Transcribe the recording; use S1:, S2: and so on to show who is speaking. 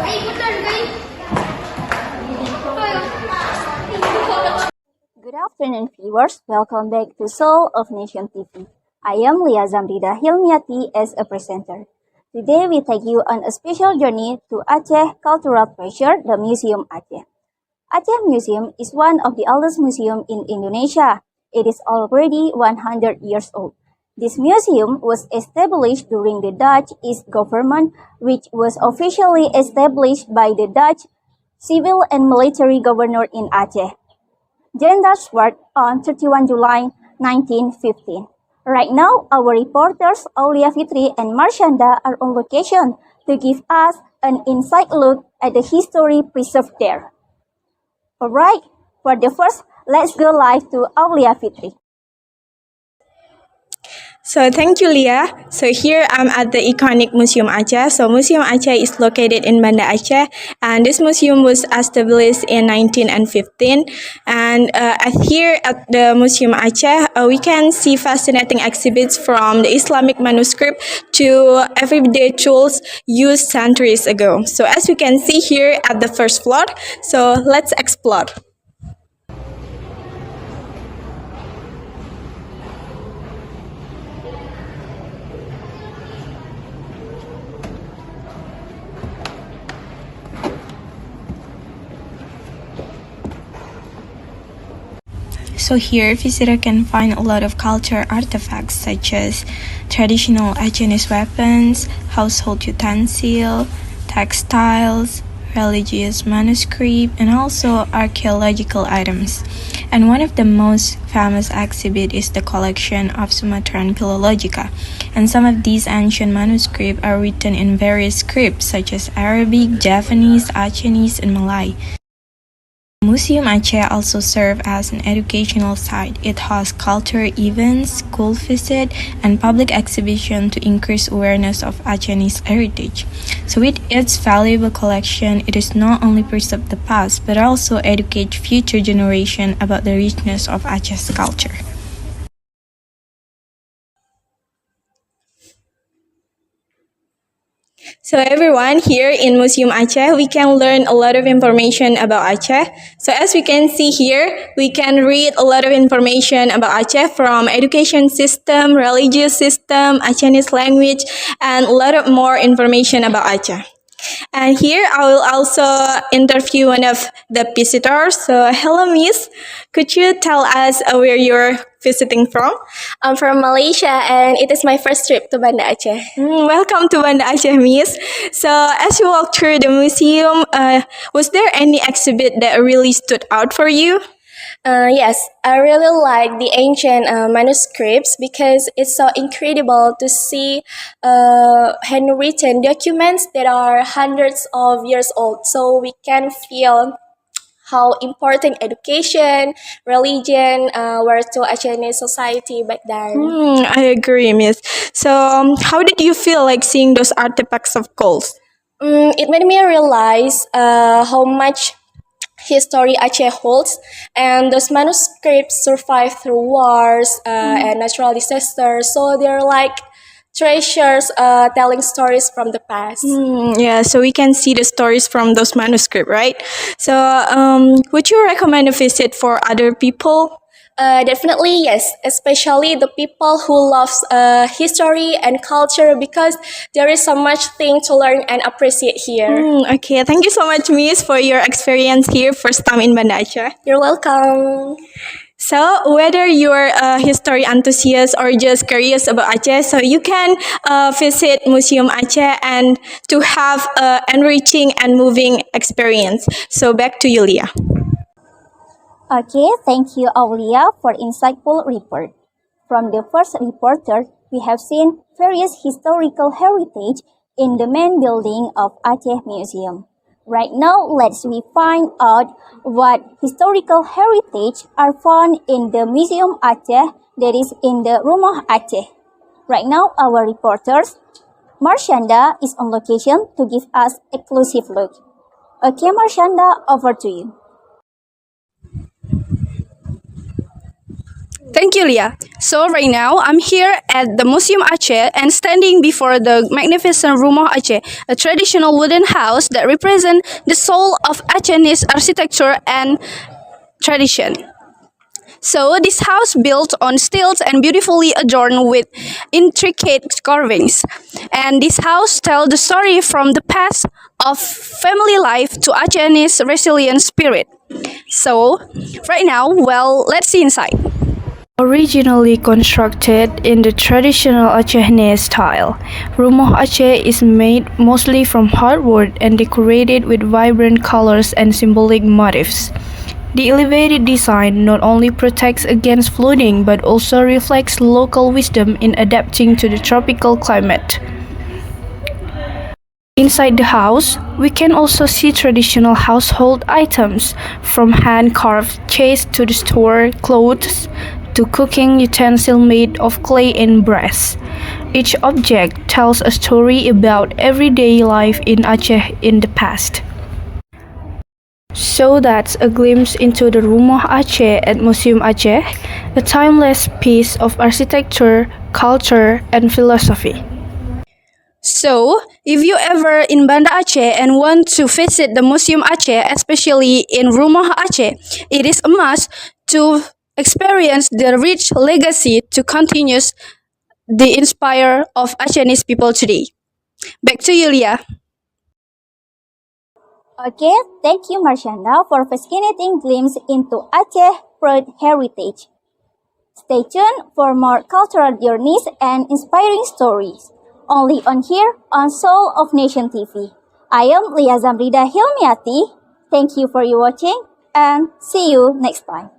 S1: Good afternoon, viewers. Welcome back to Soul of Nation TV. I am Lia Zamrida Hilmiati as a presenter. Today we take you on a special journey to Aceh cultural treasure, the Museum Aceh. Aceh Museum is one of the oldest museums in Indonesia. It is already 100 years old. This museum was established during the Dutch East government, which was officially established by the Dutch civil and military governor in Aceh, General Swart, on 31 July 1915. Right now, our reporters Aulia Fitri and Marsyanda are on location to give us an inside look at the history preserved there. Alright, for the first, let's go live to Aulia Fitri.
S2: So thank you, Lia. So here I'm at the iconic Museum Aceh. So Museum Aceh is located in Banda Aceh, and this museum was established in 1915. And here at the Museum Aceh, we can see fascinating exhibits from the Islamic manuscript to everyday tools used centuries ago. So as we can see here at the first floor, so let's explore. So here, visitor can find a lot of cultural artifacts such as traditional Acehese weapons, household utensils, textiles, religious manuscript, and also archaeological items. And one of the most famous exhibit is the collection of Sumatran Philologica. And some of these ancient manuscripts are written in various scripts such as Arabic, Javanese, Acehese, and Malay. Museum Aceh also serves as an educational site. It hosts cultural events, school visits, and public exhibitions to increase awareness of Acehese heritage. So with its valuable collection, it is not only preserve the past, but also educate future generations about the richness of Aceh's culture. So everyone, here in Museum Aceh, we can learn a lot of information about Aceh. So as we can see here, we can read a lot of information about Aceh from education system, religious system, Acehese language, and a lot of more information about Aceh. And here I will also interview one of the visitors. So hello Miss, could you tell us where you're visiting from?
S3: I'm from Malaysia and it is my first trip to Banda Aceh.
S2: Welcome to Banda Aceh, Miss. So as you walk through the museum, was there any exhibit that really stood out for you?
S3: Yes, I really like the ancient manuscripts because it's so incredible to see handwritten documents that are hundreds of years old. So we can feel how important education, religion were to Acehese society back then.
S2: I agree, Miss. So how did you feel like seeing those artifacts of gold?
S3: It made me realize how much history Aceh holds, and those manuscripts survive through wars and natural disasters, so they're like treasures telling stories from the past.
S2: Yeah, so we can see the stories from those manuscripts, right? So would you recommend a visit for other people?
S3: Definitely yes, especially the people who love history and culture, because there is so much thing to learn and appreciate here.
S2: Okay, thank you so much, Miss, for your experience here, first time in Banda Aceh.
S3: You're welcome.
S2: So whether you're a history enthusiast or just curious about Aceh, so you can visit Museum Aceh and to have an enriching and moving experience. So back to you, Lia.
S1: Okay, thank you Aulia for insightful report. From the first reporter, we have seen various historical heritage in the main building of Aceh Museum. Right now, let's find out what historical heritage are found in the Museum Aceh, that is in the Rumah Aceh. Right now, our reporters, Marsyanda, is on location to give us exclusive look. Okay, Marsyanda, over to you.
S4: Thank you, Lia. So right now, I'm here at the Museum Aceh and standing before the magnificent Rumah Aceh, a traditional wooden house that represents the soul of Acehese architecture and tradition. So this house built on stilts and beautifully adorned with intricate carvings. And this house tells the story from the past of family life to Acehese resilient spirit. So right now, well, let's see inside. Originally constructed in the traditional Acehese style, Rumah Aceh is made mostly from hardwood and decorated with vibrant colors and symbolic motifs. The elevated design not only protects against flooding but also reflects local wisdom in adapting to the tropical climate. Inside the house, we can also see traditional household items, from hand-carved chairs to the store clothes to cooking utensils made of clay and brass. Each object tells a story about everyday life in Aceh in the past. So that's a glimpse into the Rumah Aceh at Museum Aceh, a timeless piece of architecture, culture, and philosophy. So, if you ever in Banda Aceh and want to visit the Museum Aceh, especially in Rumah Aceh, it is a must to experience the rich legacy to continue the inspire of Acehese people today. Back to you, Lia.
S1: Okay, thank you Marsyanda for fascinating glimpse into Aceh proud heritage. Stay tuned for more cultural journeys and inspiring stories. Only on here on Soul of Nation TV. I am Lia Zamrida Hilmiati. Thank you for your watching and see you next time.